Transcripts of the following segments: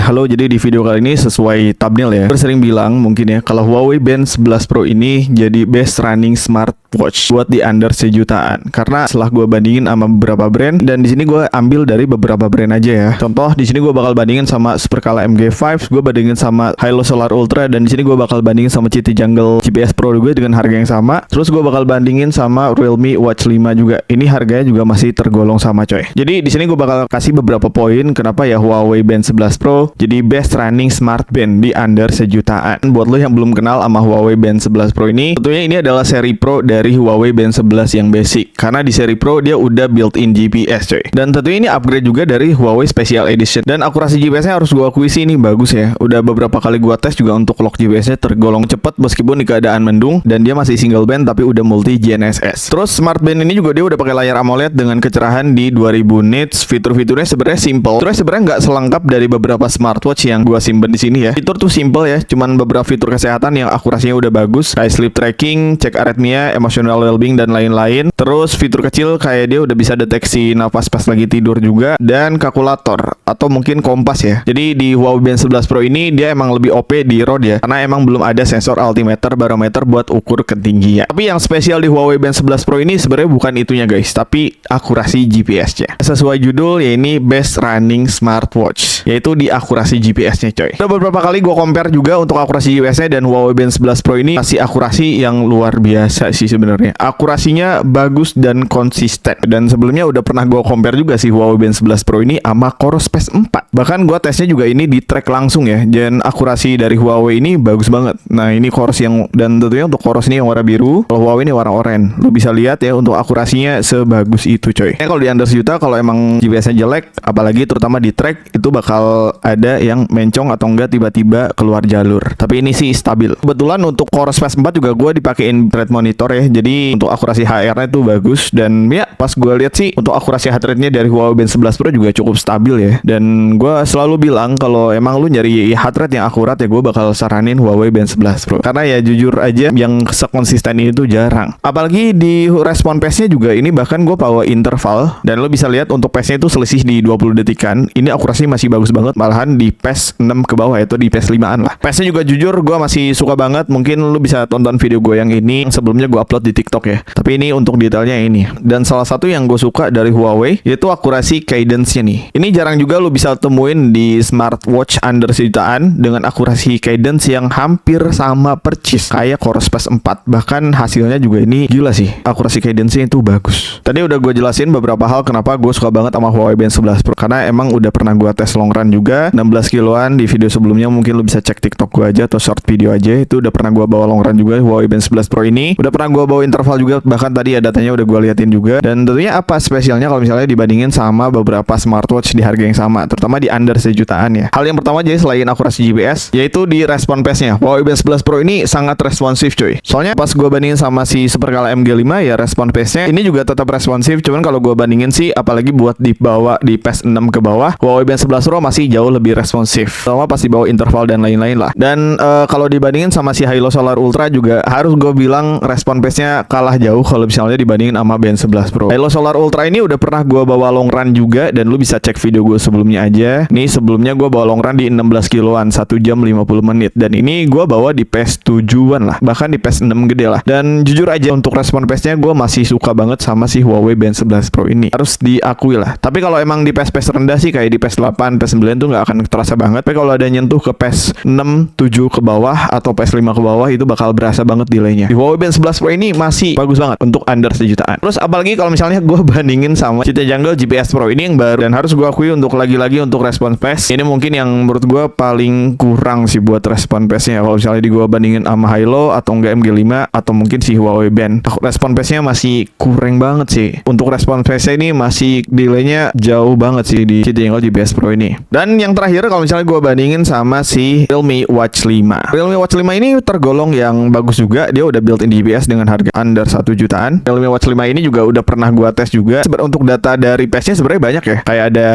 Halo, jadi di video kali ini sesuai thumbnail ya, gue sering bilang mungkin ya kalau Huawei Band 11 Pro ini jadi best running smartwatch buat di under sejutaan. Karena setelah gue bandingin sama beberapa brand, dan di sini gue ambil dari beberapa brand aja ya. Contoh di sini gue bakal bandingin sama Supercala MG5, gue bandingin sama Hilo Solar Ultra, dan di sini gue bakal bandingin sama City Jungle GPS Pro juga dengan harga yang sama. Terus gue bakal bandingin sama Realme Watch 5 juga. Ini harganya juga masih tergolong sama coy. Jadi di sini gue bakal kasih beberapa poin kenapa ya Huawei Band 11 Pro jadi best running smart band di under sejutaan. Buat lo yang belum kenal sama Huawei Band 11 Pro ini, tentunya ini adalah seri Pro dari Huawei Band 11 yang basic. Karena di seri Pro dia udah built-in GPS coy. Dan tentunya ini upgrade juga dari Huawei Special Edition. Dan akurasi GPS-nya harus gua akui sih ini bagus ya. Udah beberapa kali gua tes juga untuk lock GPS-nya tergolong cepat meskipun di keadaan mendung, dan dia masih single band tapi udah multi GNSS. Terus smart band ini juga dia udah pakai layar AMOLED dengan kecerahan di 2000 nits. Fitur-fiturnya sebenarnya simple. Terus sebenarnya nggak selengkap dari beberapa smartwatch yang gua simpen di sini ya. Fitur tuh simple ya, cuman beberapa fitur kesehatan yang akurasinya udah bagus, kayak sleep tracking, cek arrhythmia, emotional well-being dan lain-lain. Terus fitur kecil kayak dia udah bisa deteksi nafas pas lagi tidur juga, dan kalkulator atau mungkin kompas ya. Jadi di Huawei Band 11 Pro ini dia emang lebih OP di road ya, karena emang belum ada sensor altimeter barometer buat ukur ketinggian. Tapi yang spesial di Huawei Band 11 Pro ini sebenarnya bukan itunya guys, tapi akurasi GPS-nya. Sesuai judul ya, ini best running smartwatch, yaitu di akurasi GPS-nya coy. Udah beberapa kali gue compare juga untuk akurasi GPS-nya, dan Huawei Band 11 Pro ini masih akurasi yang luar biasa sih sebenarnya. Akurasinya bagus dan konsisten. Dan sebelumnya udah pernah gue compare juga sih Huawei Band 11 Pro ini sama Coros Space 4. Bahkan gue tesnya juga ini di track langsung ya. Dan akurasi dari Huawei ini bagus banget. Nah ini Coros yang, dan tentunya untuk Coros ini yang warna biru, kalau Huawei ini warna oranye. Lu bisa lihat ya untuk akurasinya sebagus itu coy. Kalau di under sejuta, kalau emang GPS-nya jelek, apalagi terutama di track, itu bakal ada yang mencong atau enggak tiba-tiba keluar jalur. Tapi ini sih stabil. Kebetulan untuk Coros Space 4 juga gue dipakein thread monitor ya. Jadi untuk akurasi HR-nya itu bagus, dan ya pas gue lihat sih untuk akurasi heart rate-nya dari Huawei Band 11 Pro juga cukup stabil ya. Dan gue selalu bilang kalau emang lu nyari heart rate yang akurat ya, gue bakal saranin Huawei Band 11 Pro. Karena ya jujur aja yang sekonsisten ini tuh jarang. Apalagi di respon pace-nya juga ini bahkan gue bawa interval, dan lu bisa lihat untuk pace-nya itu selisih di 20 detikan. Ini akurasi masih bagus banget, malahan di pace 6 ke bawah, yaitu di pace 5-an lah. Pace-nya juga jujur gue masih suka banget. Mungkin lu bisa tonton video gue yang ini, yang sebelumnya gue upload di TikTok ya. Tapi ini untuk detailnya ini. Dan salah satu yang gue suka dari Huawei yaitu akurasi cadence-nya nih. Ini jarang juga lu bisa temuin di smartwatch under sejutaan dengan akurasi cadence yang hampir sama percis kayak Coros Space 4. Bahkan hasilnya juga ini gila sih. Akurasi cadence-nya itu bagus. Tadi udah gue jelasin beberapa hal kenapa gue suka banget sama Huawei Band 11 Pro. Karena emang udah pernah gue tes long run juga 16 kiloan di video sebelumnya. Mungkin lu bisa cek TikTok gue aja atau short video aja. Itu udah pernah gue bawa long run juga Huawei Band 11 Pro ini. Udah pernah gue bawa interval juga. Bahkan tadi ya datanya udah gue liatin juga. Dan tentunya apa spesialnya kalau misalnya dibandingin sama beberapa smartwatch di harga yang sama, terutama di under sejutaan ya. Hal yang pertama jadi selain akurasi GPS, yaitu di respon pace-nya. Huawei Band 11 Pro ini sangat responsif cuy. Soalnya pas gue bandingin sama si Supercala MG5 ya, respon pace-nya ini juga tetap responsif. Cuman kalau gue bandingin sih, apalagi buat dibawa di pace 6 ke bawah, Huawei Band 11 Pro masih jauh lebih responsif. Terutama pas dibawa interval dan lain-lain lah. Dan kalau dibandingin sama si Hilo Solar Ultra juga harus gue bilang respon pace-nya kalah jauh kalau misalnya dibandingin sama Band 11 Pro. Hilo Solar Ultra ini udah pernah gue bawa long run juga, dan lu bisa cek video gue sebelumnya aja. Nih sebelumnya gue bawa long run di 16 kiloan 1 jam 50 menit, dan ini gue bawa di pace 7-an lah, bahkan di pace 6 gede lah. Dan jujur aja untuk respon pace-nya gue masih suka banget sama si Huawei Band 11 Pro ini, harus diakui lah. Tapi kalau emang di pace rendah sih kayak di pace 8, pace 9 tuh nggak akan terasa banget. Tapi kalau ada nyentuh ke pace 6, 7 ke bawah atau pace 5 ke bawah, itu bakal berasa banget delay-nya. Di Huawei Band 11 Pro ini masih bagus banget untuk under sejutaan. Terus apalagi kalau misalnya gue bandingin sama City Jungle GPS Pro ini yang baru, dan harus gue akui untuk lagi-lagi untuk respon pace ini mungkin yang menurut gue paling kurang sih buat respon pace-nya. Kalau misalnya di gue bandingin sama Hilo atau enggak MG5 atau mungkin si Huawei Band, respon pace-nya masih kurang banget sih. Untuk respon pace-nya ini masih delay-nya jauh banget sih di City Jungle GPS Pro ini. Dan yang terakhir kalau misalnya gue bandingin sama si Realme Watch 5. Realme Watch 5 ini tergolong yang bagus juga. Dia udah built-in GPS dengan harga under 1 jutaan. Realme Watch 5 ini juga udah pernah gue tes juga. Untuk data dari pace-nya sebenarnya banyak ya. Kayak ada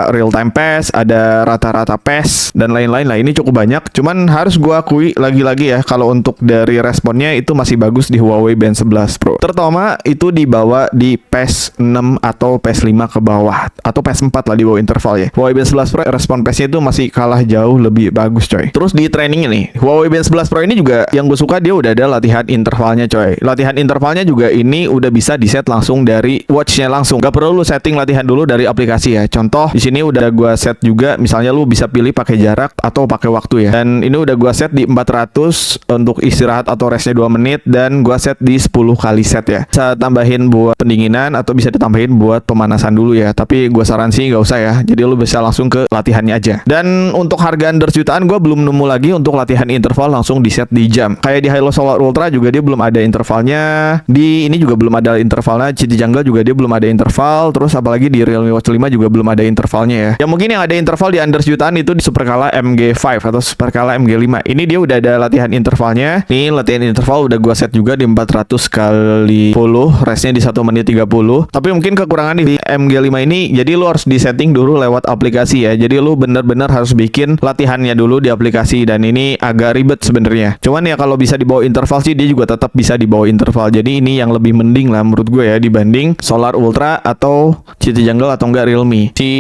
real time pace, ada rata-rata pace, dan lain-lain lah. Ini cukup banyak. Cuman harus gue akui lagi-lagi ya, kalau untuk dari responnya itu masih bagus di Huawei Band 11 Pro. Terutama itu dibawa di pace 6 atau pace 5 ke bawah, atau pace 4 lah di bawah interval ya. Huawei Band 11 Pro respon pace performance-nya itu masih kalah jauh lebih bagus coy. Terus di training ini Huawei Band 11 Pro ini juga yang gue suka, dia udah ada latihan intervalnya coy. Latihan intervalnya juga ini udah bisa di set langsung dari watchnya langsung. Gak perlu lu setting latihan dulu dari aplikasi ya. Contoh di sini udah gue set juga, misalnya lu bisa pilih pakai jarak atau pakai waktu ya. Dan ini udah gue set di 400 untuk istirahat atau restnya 2 menit, dan gue set di 10 kali set ya. Bisa tambahin buat pendinginan atau bisa ditambahin buat pemanasan dulu ya. Tapi gue saran sih gak usah ya. Jadi lu bisa langsung ke latihannya aja. Dan untuk harga under jutaan gue belum nemu lagi untuk latihan interval langsung di set di jam. Kayak di Hilo Solar Ultra juga dia belum ada intervalnya. Di ini juga belum ada intervalnya. Citi Jungle juga dia belum ada interval. Terus apalagi di Realme Watch 5 juga belum ada intervalnya ya. Ya mungkin yang ada interval di under jutaan itu di Supercala MG5 atau Supercala MG5. Ini dia udah ada latihan intervalnya. Nih latihan interval udah gua set juga di 400 kali 10, restnya di 1 menit 30. Tapi mungkin kekurangan di MG5 ini, jadi lu harus di setting dulu lewat aplikasi ya. Jadi lu bener-bener harus bikin latihannya dulu di aplikasi, dan ini agak ribet sebenarnya. Cuman ya kalau bisa dibawa interval sih dia juga tetap bisa dibawa interval. Jadi ini yang lebih mending lah menurut gue ya dibanding Solar Ultra atau Citi Jungle atau enggak Realme. Si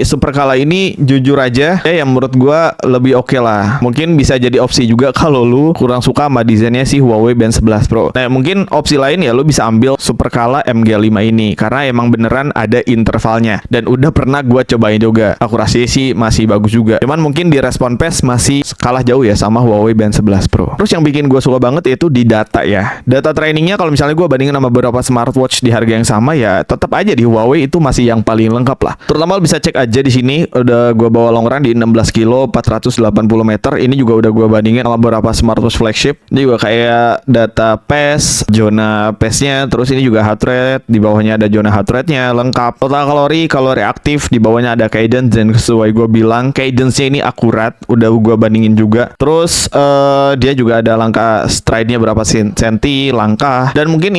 Supercala ini jujur aja ya yang menurut gue lebih oke lah. Mungkin bisa jadi opsi juga kalau lu kurang suka sama desainnya si Huawei Band 11 Pro. Nah mungkin opsi lain ya lu bisa ambil Supercala MG5 ini karena emang beneran ada intervalnya, dan udah pernah gue cobain juga. Akurasinya sih masih bagus juga. Cuman mungkin di respon pace masih kalah jauh ya sama Huawei Band 11 Pro. Terus yang bikin gue suka banget itu di data ya. Data trainingnya kalau misalnya gue bandingin sama beberapa smartwatch di harga yang sama ya tetap aja di Huawei itu masih yang paling lengkap lah. Terutama lo bisa cek aja di sini udah gue bawa long run di 16 kilo 480 meter. Ini juga udah gue bandingin sama beberapa smartwatch flagship. Ini juga kayak data pace, zona pace-nya, terus ini juga heart rate, di bawahnya ada zona heart rate-nya lengkap. Total kalori aktif, di bawahnya ada cadence, dan sesuai gue bilang cadence-nya ini akurat, udah gue bandingin juga. Terus dia juga ada langkah stride-nya berapa senti langkah, dan mungkin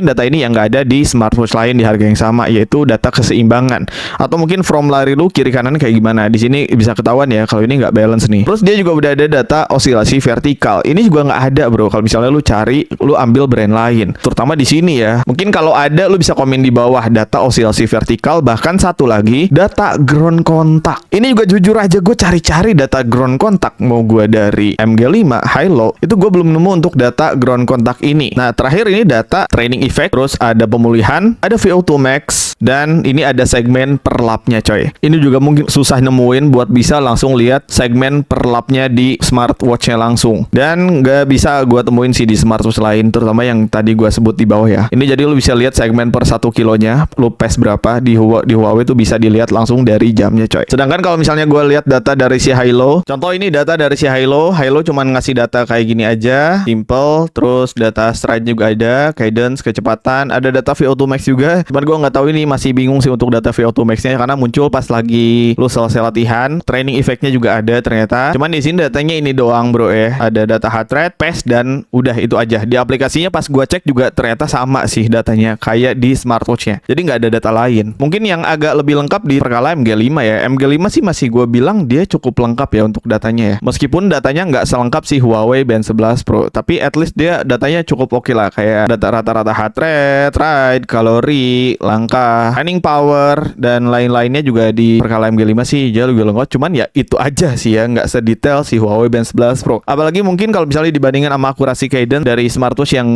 data ini yang nggak ada di smartwatch lain di harga yang sama, yaitu data keseimbangan atau mungkin from lari lu kiri kanan kayak gimana. Di sini bisa ketahuan ya kalau ini nggak balance nih. Terus dia juga udah ada data osilasi vertikal. Ini juga nggak ada bro. Kalau misalnya lu cari, lu ambil brand lain, terutama di sini ya. Mungkin kalau ada lu bisa komen di bawah data osilasi vertikal. Bahkan satu lagi data ground contact. Ini juga jujur aja gue cari-cari data ground contact mau gue dari MG5 Hilo, itu gue belum nemu untuk data ground contact ini. Nah terakhir ini data training effect, terus ada pemulihan, ada VO2 max, dan ini ada segmen per lapnya coy. Ini juga mungkin susah nemuin buat bisa langsung lihat segmen per lapnya di smartwatchnya langsung, dan nggak bisa gue temuin sih di smartwatch lain, terutama yang tadi gue sebut di bawah ya. Ini jadi lu bisa lihat segmen per 1 kilonya, lu pace berapa di Huawei itu bisa dilihat langsung dari jamnya coy. Sedangkan kalau misalnya gue lihat data dari si Hilo, contoh ini data dari si Hilo cuman ngasih data kayak gini aja, simple. Terus data stride juga ada, cadence, kecepatan, ada data VO2 max juga. Cuman gue nggak tahu, ini masih bingung sih untuk data VO2 max-nya karena muncul pas lagi lu selesai latihan. Training effect-nya juga ada ternyata. Cuman di sini datanya ini doang bro ya. Ada data heart rate, pace, dan udah itu aja. Di aplikasinya pas gue cek juga ternyata sama sih datanya kayak di smartwatch-nya. Jadi nggak ada data lain. Mungkin yang agak lebih lengkap di Supercala MG5 ya. MG5 sih masih gue bilang dia cukup lengkap ya untuk datanya ya. Meskipun datanya nggak selengkap si Huawei Band 11 Pro, tapi at least dia datanya cukup oke lah. Kayak data rata-rata heart rate, ride, kalori, langkah, running power, dan lain-lainnya juga di Supercala MG5 sih jauh lebih lengkap. Cuman ya itu aja sih ya, nggak sedetail si Huawei Band 11 Pro. Apalagi mungkin kalau misalnya dibandingkan sama akurasi cadence dari smartwatch yang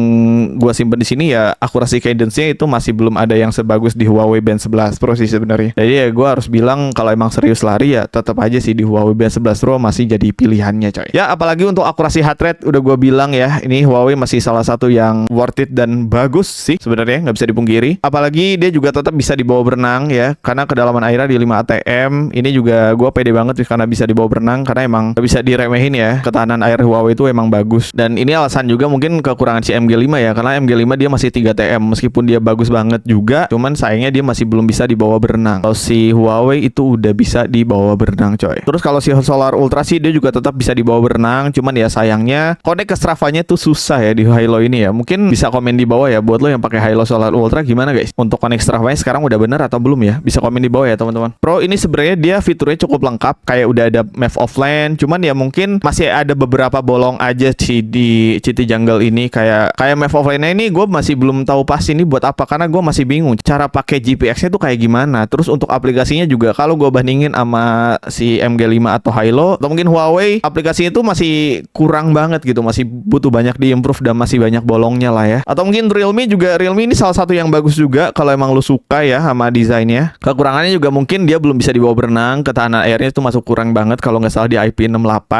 gue simpen di sini ya, akurasi cadence-nya itu masih belum ada yang sebagus di Huawei Band 11 Pro sih sebenarnya. Jadi ya gue harus bilang kalau emang serius lari ya tetap aja sih di Huawei Band 11 Pro masih jadi pilihannya coy. Ya apalagi untuk akurasi heart rate udah gue bilang ya, ini Huawei masih salah satu yang worth it dan bagus sih sebenarnya, nggak bisa dipungkiri. Apalagi dia juga tetap bisa dibawa berenang ya, karena kedalaman airnya di 5 atm. Ini juga gue pede banget sih karena bisa dibawa berenang, karena emang gak bisa diremehin ya, ketahanan air Huawei itu emang bagus. Dan ini alasan juga mungkin kekurangan si MG5 ya, karena MG5 dia masih 3 TM meskipun dia bagus banget juga, cuman sayangnya dia masih belum bisa dibawa berenang. Kalau si Huawei itu udah bisa dibawa berenang coy. Terus kalau si Solar Ultra sih dia juga tetap bisa dibawa berenang, cuman ya sayangnya connect ke Strava-nya tuh susah ya di Hilo ini ya. Mungkin bisa komen di bawah ya buat lo yang pakai Hilo Solar Ultra gimana guys, untuk connect Strava-nya sekarang udah bener atau belum ya. Bisa komen di bawah ya teman-teman. Pro ini sebenarnya dia fiturnya cukup lengkap, kayak udah ada map offline, cuman ya mungkin masih ada beberapa bolong aja sih di Citi Jungle ini. Kayak map offline-nya ini gue masih belum tahu pasti ini buat apa, karena gue masih bingung cara pakai GPX-nya tuh kayak gimana. Terus untuk aplikasinya juga kalau gue bandingin disandingin sama si MG5 atau Hilo, atau mungkin Huawei aplikasinya itu masih kurang banget gitu, masih butuh banyak diimprove dan masih banyak bolongnya lah ya. Atau mungkin Realme ini salah satu yang bagus juga kalau emang lu suka ya sama desainnya. Kekurangannya juga mungkin dia belum bisa dibawa berenang, ketahanan airnya itu masuk kurang banget kalau nggak salah di IP68.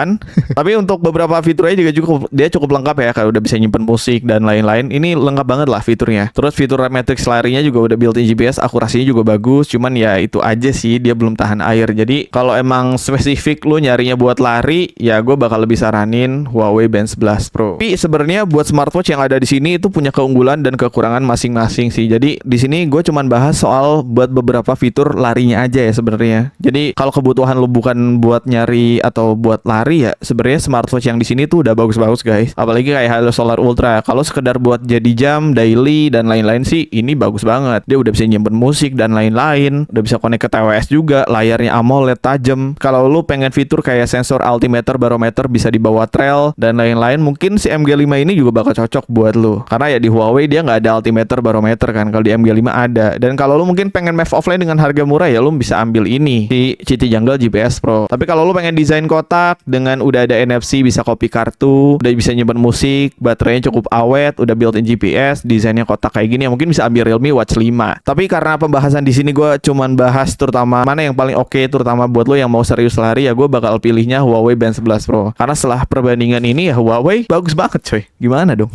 Tapi untuk beberapa fiturnya juga dia cukup lengkap ya, kayak udah bisa nyimpen musik dan lain-lain. Ini lengkap banget lah fiturnya. Terus fitur matrix larinya juga udah built-in GPS, akurasinya juga bagus. Cuman ya itu aja sih, dia belum tahan air. Jadi kalau emang spesifik lu nyarinya buat lari, ya gue bakal lebih saranin Huawei Band 11 Pro. Tapi sebenarnya buat smartwatch yang ada di sini itu punya keunggulan dan kekurangan masing-masing sih. Jadi di sini gue cuman bahas soal buat beberapa fitur larinya aja ya sebenarnya. Jadi kalau kebutuhan lu bukan buat nyari atau buat lari, ya sebenarnya smartwatch yang di sini tuh udah bagus-bagus guys. Apalagi kayak Halo Solar Ultra. Kalau sekedar buat jadi jam, daily dan lain-lain sih ini bagus banget. Dia udah bisa nyimpen musik dan lain-lain. Udah bisa connect ke TWS juga. Layarnya AMOLED tajam. Kalau lu pengen fitur kayak sensor altimeter, barometer bisa dibawa trail dan lain-lain, mungkin si MG5 ini juga bakal cocok buat lu. Karena ya di Huawei dia nggak ada altimeter, barometer kan. Kalau di MG5 ada. Dan kalau lu mungkin pengen map offline dengan harga murah, ya lu bisa ambil ini, si Citi Jungle GPS Pro. Tapi kalau lu pengen desain kotak dengan udah ada NFC, bisa copy kartu, udah bisa nyimpen musik, baterainya cukup awet, udah built-in GPS, desainnya kotak kayak gini, ya mungkin bisa ambil Realme Watch 5. Tapi karena pembahasan di sini gue cuman bahas terutama mana yang paling oke, terutama buat lo yang mau serius lari, ya gue bakal pilihnya Huawei Band 11 Pro. Karena setelah perbandingan ini ya Huawei bagus banget coy. Gimana dong?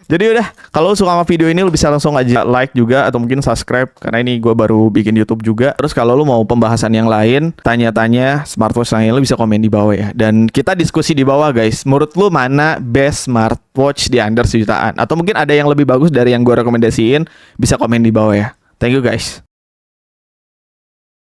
Jadi udah, kalau suka sama video ini lu bisa langsung aja like juga atau mungkin subscribe, karena ini gue baru bikin YouTube juga. Terus kalau lu mau pembahasan yang lain, tanya-tanya smartwatch lain, lu bisa komen di bawah ya. Dan kita diskusi di bawah guys. Menurut lu mana best smartwatch di under sejutaan? Atau mungkin ada yang lebih bagus dari yang gue rekomendasiin, bisa komen di bawah ya. Thank you guys.